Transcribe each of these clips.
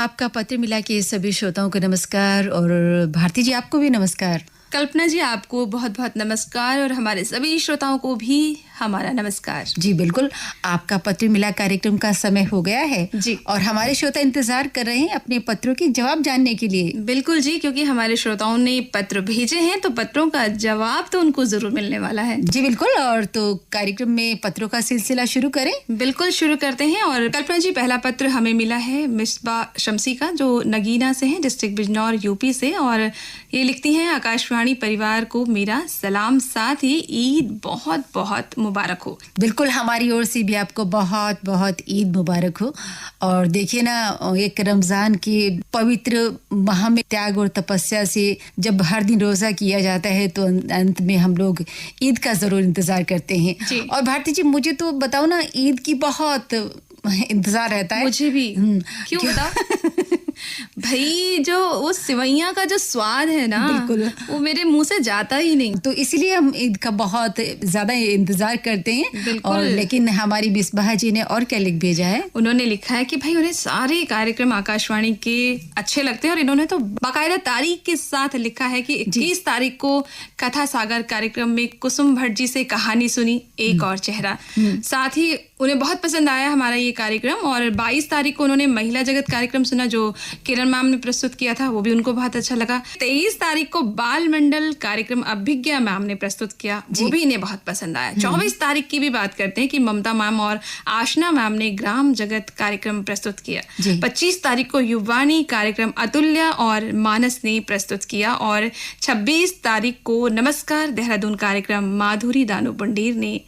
आपका पत्र मिला के सभी श्रोताओं को नमस्कार और भारती जी आपको भी नमस्कार। कल्पना जी आपको बहुत बहुत नमस्कार और हमारे सभी श्रोताओं को भी हमारा नमस्कार। जी बिल्कुल, आपका पत्र मिला कार्यक्रम का समय हो गया है जी, और हमारे श्रोता इंतजार कर रहे हैं अपने पत्रों के जवाब जानने के लिए। बिल्कुल जी, क्योंकि हमारे श्रोताओं ने पत्र भेजे हैं तो पत्रों का जवाब तो उनको जरूर मिलने वाला है। जी बिल्कुल, और तो कार्यक्रम में पत्रों का सिलसिला शुरू करें। बिल्कुल शुरू करते हैं। और कल्पना जी पहला पत्र हमें मिला है मिसबा शमसी का, जो नगीना से है, डिस्ट्रिक्ट बिजनौर यूपी से, और ये लिखती हैं आकाशवाणी परिवार को मेरा सलाम, साथ ही ईद बहुत बहुत मुबारक हो। बिल्कुल, हमारी ओर से भी आपको बहुत बहुत ईद मुबारक हो। और देखिए ना, एक रमजान के पवित्र माह में त्याग और तपस्या से जब हर दिन रोजा किया जाता है तो अंत में हम लोग ईद का जरूर इंतजार करते हैं। और भारती जी मुझे तो बताओ ना, ईद की बहुत इंतजार रहता है। मुझे भी। क्यों बताओ? भाई जो वो सिवैयां का जो स्वाद है ना, बिल्कुल, वो मेरे मुंह से जाता ही नहीं। तो इसलिए हम ईद का बहुत ज्यादा इंतजार करते हैं। और लेकिन हमारी बिस्बा जी ने और क्या लिख भेजा है? उन्होंने लिखा है कि भाई उन्हें सारे कार्यक्रम आकाशवाणी के अच्छे लगते हैं, और इन्होंने तो बाकायदा तारीख के साथ लिखा है कि 21 तारीख को कथा सागर कार्यक्रम में कुसुम भट्ट जी से कहानी सुनी, एक और चेहरा। साथ ही उन्हें बहुत पसंद आया हमारा ये कार्यक्रम। और 22 तारीख को उन्होंने महिला जगत कार्यक्रम सुना जो किरण मैम ने प्रस्तुत किया था, वो भी उनको बहुत अच्छा लगा। 23 तारीख को बाल मंडल कार्यक्रम अभिज्ञा मैम ने प्रस्तुत किया, वो भी इन्हें बहुत पसंद आया। 24 तारीख की भी बात करते हैं कि ममता मैम और आशना मैम ने ग्राम जगत कार्यक्रम प्रस्तुत किया। 25 तारीख को युवानी कार्यक्रम अतुल्या और मानस ने प्रस्तुत किया। और 26 तारीख को नमस्कार देहरादून कार्यक्रम माधुरी दानू पंडीर ने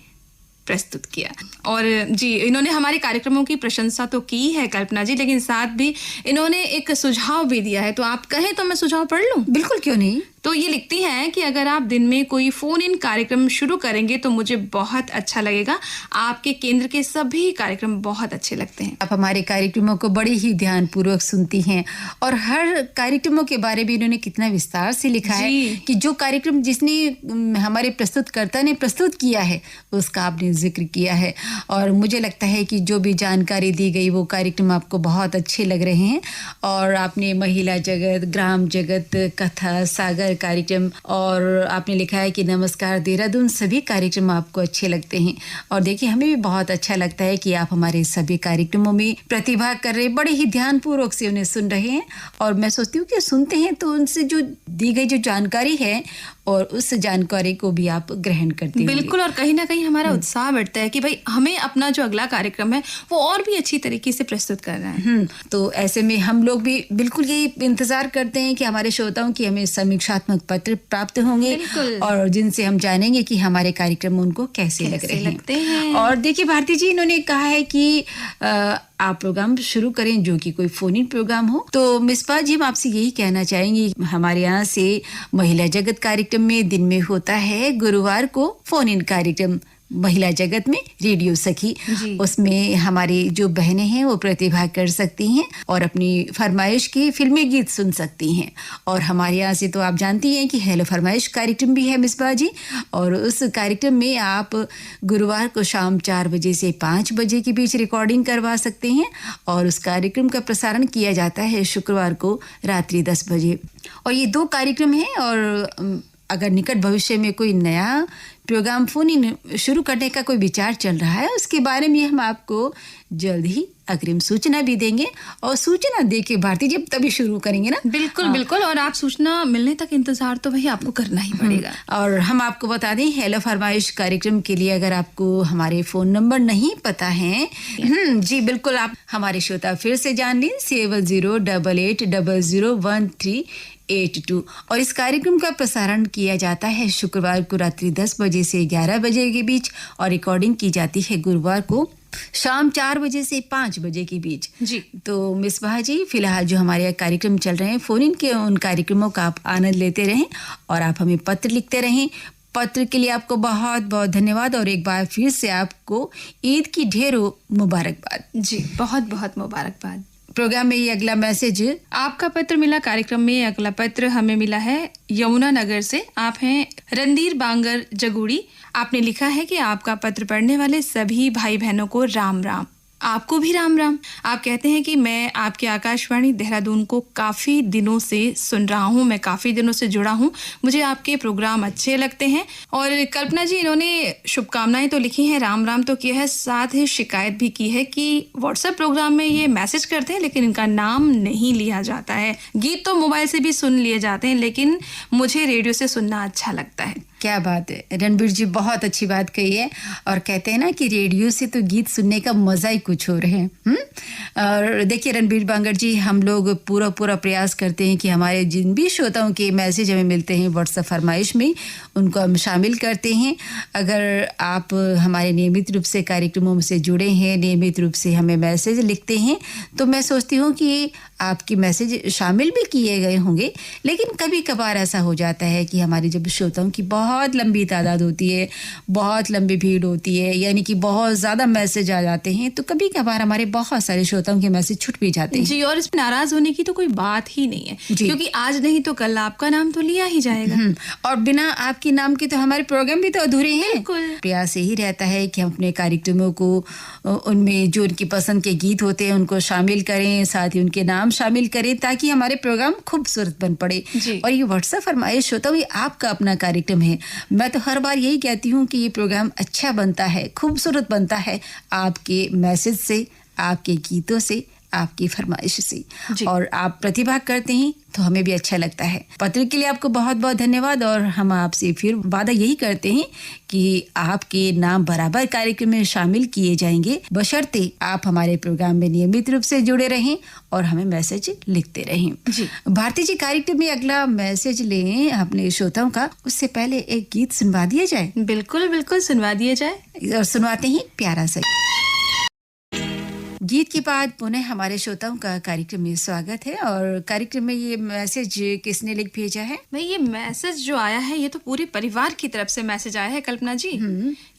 प्रस्तुत किया। और जी, इन्होंने हमारे कार्यक्रमों की प्रशंसा तो की है कल्पना जी, लेकिन साथ भी इन्होंने एक सुझाव भी दिया है। तो आप कहें तो मैं सुझाव पढ़ लूं? बिल्कुल, क्यों नहीं। तो ये लिखती हैं कि अगर आप दिन में कोई फोन इन कार्यक्रम शुरू करेंगे तो मुझे बहुत अच्छा लगेगा। आपके केंद्र के सभी कार्यक्रम बहुत अच्छे लगते हैं। आप हमारे कार्यक्रमों को बड़े ही ध्यानपूर्वक सुनती हैं और हर कार्यक्रमों के बारे में इन्होंने कितना विस्तार से लिखा है कि जो कार्यक्रम जिसने हमारे प्रस्तुतकर्ता ने प्रस्तुत किया है उसका आपने जिक्र किया है। और मुझे लगता है कि जो भी जानकारी दी गई वो कार्यक्रम आपको बहुत अच्छे लग रहे हैं। और आपने महिला जगत, ग्राम जगत, कथा सागर कार्यक्रम, और आपने लिखा है कि नमस्कार देहरादून, सभी कार्यक्रम आपको अच्छे लगते हैं। और देखिए, हमें भी बहुत अच्छा लगता है कि आप हमारे सभी कार्यक्रमों में प्रतिभा कर रहे, बड़े ही ध्यानपूर्वक से उन्हें सुन रहे हैं। और मैं सोचती हूँ कि सुनते हैं तो उनसे जो दी गई जो जानकारी है और उस जानकारी को भी आप ग्रहण करते हैं। बिल्कुल, और कहीं ना कहीं हमारा उत्साह बढ़ता है कि भाई हमें अपना जो अगला कार्यक्रम है वो और भी अच्छी तरीके से प्रस्तुत करना है। तो ऐसे में हम लोग भी बिल्कुल यही इंतजार करते हैं कि हमारे श्रोताओं की हमें समीक्षात्मक पत्र प्राप्त होंगे और जिनसे हम जानेंगे कि हमारे कार्यक्रम उनको कैसे लगते हैं। और देखिए भारती जी, इन्होंने कहा है कि आप प्रोग्राम शुरू करें जो कि कोई फोन इन प्रोग्राम हो। तो मिसबा जी, हम आपसे यही कहना चाहेंगे, हमारे यहाँ से महिला जगत कार्यक्रम में दिन में होता है गुरुवार को फोन इन कार्यक्रम महिला जगत में रेडियो सखी। उसमें हमारी जो बहनें हैं वो प्रतिभा कर सकती हैं और अपनी फरमाइश के फिल्मी गीत सुन सकती हैं। और हमारे यहाँ से तो आप जानती हैं कि हेलो फरमाइश कार्यक्रम भी है मिसबा जी, और उस कार्यक्रम में आप गुरुवार को शाम 4 बजे से 5 बजे के बीच रिकॉर्डिंग करवा सकते हैं। और उस कार्यक्रम का प्रसारण किया जाता है शुक्रवार को रात्रि 10 बजे। और ये 2 कार्यक्रम हैं। और अगर निकट भविष्य में कोई नया प्रोग्राम फोन इन शुरू करने का कोई विचार चल रहा है, उसके बारे में हम आपको जल्द ही अग्रिम सूचना भी देंगे। और सूचना देके भारती जी तभी शुरू करेंगे ना। बिल्कुल बिल्कुल, और आप सूचना मिलने तक इंतजार तो भाई आपको करना ही पड़ेगा। और हम आपको बता दें, हेलो फरमाइश कार्यक्रम के लिए अगर आपको हमारे फोन नंबर नहीं पता है, जी बिल्कुल, आप हमारे श्रोता फिर से जान लें, 7088001382। और इस कार्यक्रम का प्रसारण किया जाता है शुक्रवार को रात्रि 10 बजे से 11 बजे के बीच, और रिकॉर्डिंग की जाती है गुरुवार को शाम 4 बजे से 5 बजे के बीच। जी, तो मिसबाह जी, फिलहाल जो हमारे कार्यक्रम चल रहे हैं फोन इन के, उन कार्यक्रमों का आप आनंद लेते रहें और आप हमें पत्र लिखते रहें। पत्र के लिए आपको बहुत बहुत धन्यवाद। और एक बार फिर से आपको ईद की ढेरों मुबारकबाद। जी, बहुत बहुत मुबारकबाद। प्रोग्राम में ये अगला मैसेज, आपका पत्र मिला कार्यक्रम में अगला पत्र हमें मिला है यमुना नगर से। आप हैं रणधीर बांगर जगूड़ी। आपने लिखा है कि आपका पत्र पढ़ने वाले सभी भाई बहनों को राम राम। आपको भी राम राम। आप कहते हैं कि मैं आपके आकाशवाणी देहरादून को काफ़ी दिनों से सुन रहा हूँ, मैं काफ़ी दिनों से जुड़ा हूँ, मुझे आपके प्रोग्राम अच्छे लगते हैं। और कल्पना जी, इन्होंने शुभकामनाएं तो लिखी हैं, राम राम तो किया है, साथ ही शिकायत भी की है कि व्हाट्सएप प्रोग्राम में ये मैसेज करते हैं लेकिन इनका नाम नहीं लिया जाता है। गीत तो मोबाइल से भी सुन लिए जाते हैं लेकिन मुझे रेडियो से सुनना अच्छा लगता है। क्या बात है रणबीर जी, बहुत अच्छी बात कही है। और कहते हैं ना कि रेडियो से तो गीत सुनने का मजा ही कुछ और है। और देखिए रणबीर बांगर जी, हम लोग पूरा प्रयास करते हैं कि हमारे जिन भी श्रोताओं के मैसेज हमें मिलते हैं व्हाट्सएप फरमाइश में, उनको हम शामिल करते हैं। अगर आप हमारे नियमित रूप से कार्यक्रमों से जुड़े हैं, नियमित रूप से हमें मैसेज लिखते हैं, तो मैं सोचती हूँ कि आपके मैसेज शामिल भी किए गए होंगे। लेकिन कभी कभार ऐसा हो जाता है कि हमारी जब श्रोताओं की बहुत लंबी तादाद होती है, बहुत लंबी भीड़ होती है, यानी कि बहुत ज़्यादा मैसेज आ जाते हैं, तो कभी कभार हमारे बहुत सारे श्रोताओं के मैसेज छूट भी जाते हैं जी। और इसमें नाराज होने की तो कोई बात ही नहीं है, क्योंकि आज नहीं तो कल आपका नाम तो लिया ही जाएगा। और बिना आपके नाम के तो हमारे प्रोग्राम भी तो अधूरे हैं। प्रयास यही रहता है कि हम अपने कार्यक्रमों को उनमें जो उनकी पसंद के गीत होते हैं उनको शामिल करें, साथ ही उनके नाम शामिल करें, ताकि हमारे प्रोग्राम खूबसूरत बन पड़े। और ये व्हाट्सएप फरमाइश होता है, ये आपका अपना कार्यक्रम है। मैं तो हर बार यही कहती हूँ कि ये प्रोग्राम अच्छा बनता है, खूबसूरत बनता है आपके मैसेज से, आपके गीतों से, आपकी फरमाइश से। और आप प्रतिभा करते हैं तो हमें भी अच्छा लगता है। पत्र के लिए आपको बहुत बहुत धन्यवाद। और हम आपसे फिर वादा यही करते हैं कि आपके नाम बराबर कार्यक्रम में शामिल किए जाएंगे, बशर्ते आप हमारे प्रोग्राम में नियमित रूप से जुड़े रहें और हमें मैसेज लिखते रहें। भारती जी, कार्यक्रम में अगला मैसेज लें अपने श्रोताओं का, उससे पहले एक गीत सुनवा दिया जाए। बिल्कुल बिल्कुल, सुनवा दिया जाए। और सुनवाते ही प्यारा सा गीत के बाद पुनः हमारे श्रोताओं का कार्यक्रम में स्वागत है। और कार्यक्रम में ये मैसेज किसने लिख भेजा है? भाई, ये मैसेज जो आया है ये तो पूरे परिवार की तरफ से मैसेज आया है कल्पना जी।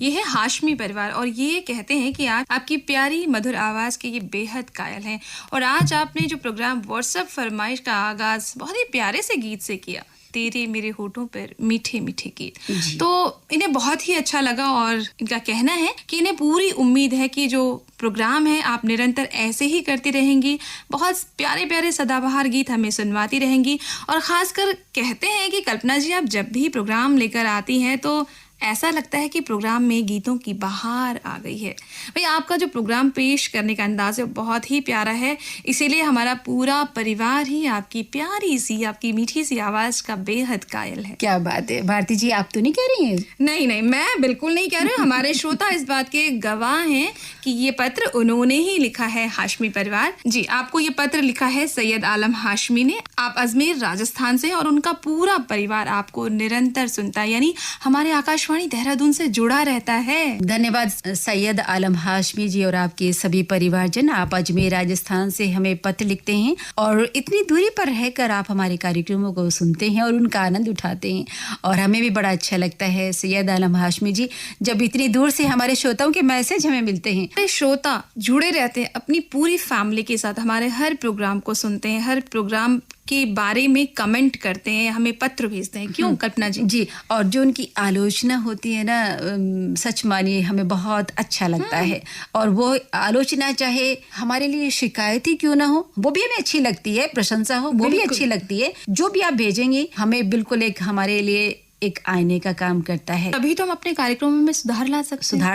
ये है हाशमी परिवार और ये कहते हैं कि आज आपकी प्यारी मधुर आवाज के ये बेहद कायल हैं और आज आपने जो प्रोग्राम व्हाट्सएप फरमाइश का आगाज बहुत ही प्यारे से गीत से किया, तेरे मेरे होठों पर मीठे मीठे गीत, तो इन्हें बहुत ही अच्छा लगा। और इनका कहना है कि इन्हें पूरी उम्मीद है कि जो प्रोग्राम है आप निरंतर ऐसे ही करती रहेंगी, बहुत प्यारे प्यारे सदाबहार गीत हमें सुनवाती रहेंगी। और खासकर कहते हैं कि कल्पना जी, आप जब भी प्रोग्राम लेकर आती हैं तो ऐसा लगता है कि प्रोग्राम में गीतों की बहार आ गई है। भाई, आपका जो प्रोग्राम पेश करने का अंदाज है बहुत ही प्यारा है, इसीलिए हमारा पूरा परिवार ही आपकी प्यारी सी, आपकी मीठी सी आवाज का बेहद कायल है। क्या बात है भारती जी, आप तो नहीं कह रही हैं? नहीं नहीं, मैं बिल्कुल नहीं कह रही हूँ। हमारे श्रोता इस बात के गवाह हैं कि ये पत्र उन्होंने ही लिखा है, हाशमी परिवार जी। आपको ये पत्र लिखा है सैयद आलम हाशमी ने। आप अजमेर राजस्थान से, और उनका पूरा परिवार आपको निरंतर सुनता है, यानी हमारे आकाशवाणी देहरादून से जुड़ा रहता है। धन्यवाद सैयद आलम हाशमी जी और आपके सभी परिवारजन। आप अजमेर राजस्थान से हमें पत्र लिखते हैं और इतनी दूरी पर रहकर आप हमारे कार्यक्रमों को सुनते हैं और उनका आनंद उठाते हैं, और हमें भी बड़ा अच्छा लगता है सैयद आलम हाशमी जी जब इतनी दूर से हमारे श्रोताओं के मैसेज हमें मिलते हैं। श्रोता जुड़े रहते हैं अपनी पूरी फैमिली के साथ, हमारे हर प्रोग्राम को सुनते हैं, हर प्रोग्राम के बारे में कमेंट करते हैं, हमें पत्र भेजते हैं। क्यों कल्पना जी? जी, और जो उनकी आलोचना होती है ना, सच मानिए हमें बहुत अच्छा लगता है। और वो आलोचना चाहे हमारे लिए शिकायत ही क्यों ना हो, वो भी हमें अच्छी लगती है, प्रशंसा हो वो भी अच्छी लगती है। जो भी आप भेजेंगे हमें बिल्कुल एक हमारे लिए एक आईने का काम करता है, तभी तो हम अपने कार्यक्रमों में सुधार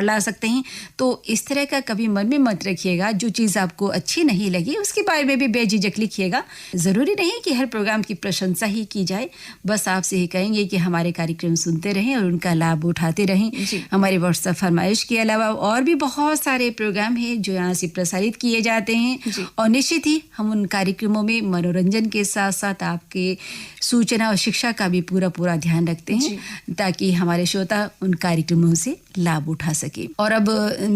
ला सकते हैं। तो इस तरह का कभी मन में मत रखिएगा। जो चीज़ आपको अच्छी नहीं लगी उसके बारे में भी बेझिझक लिखिएगा। ज़रूरी नहीं कि हर प्रोग्राम की प्रशंसा ही की जाए, बस आपसे ही कहेंगे कि हमारे कार्यक्रम सुनते रहें और उनका लाभ उठाते रहें। हमारे व्हाट्सएप फरमाइश के अलावा और भी बहुत सारे प्रोग्राम हैं जो यहाँ से प्रसारित किए जाते हैं, और निश्चित ही हम उन कार्यक्रमों में मनोरंजन के साथ साथ आपके सूचना और शिक्षा का भी पूरा ध्यान रखते हैं, ताकि हमारे श्रोता उन कार्यक्रमों से लाभ उठा सके। और अब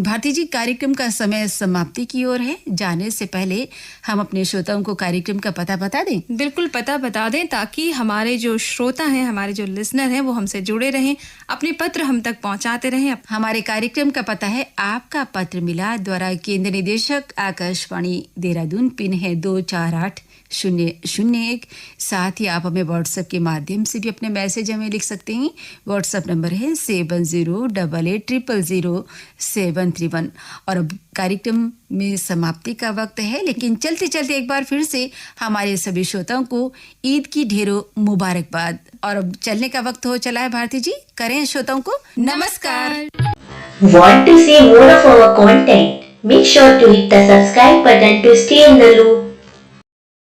भारती जी, कार्यक्रम का समय समाप्ति की ओर है। जाने से पहले हम अपने श्रोताओं को कार्यक्रम का पता बता दें। बिल्कुल पता बता दें, ताकि हमारे जो श्रोता हैं, हमारे जो लिसनर हैं, वो हमसे जुड़े रहें, अपने पत्र हम तक पहुंचाते रहें। हमारे कार्यक्रम का पता है आपका पत्र मिला द्वारा, केंद्र निदेशक आकाशवाणी देहरादून, पिन है 248 001। साथ ही आप हमें व्हाट्सएप के माध्यम से भी अपने मैसेज हमें लिख सकते हैं। व्हाट्सएप नंबर है 7088000731। और अब कार्यक्रम में समाप्ति का वक्त है, लेकिन चलते चलते एक बार फिर से हमारे सभी श्रोताओं को ईद की ढेरों मुबारकबाद। और अब चलने का वक्त हो चला है। भारती जी, करें श्रोताओं को नमस्कार। Want to see more of our content? Make sure to hit the subscribe button to stay in the loop.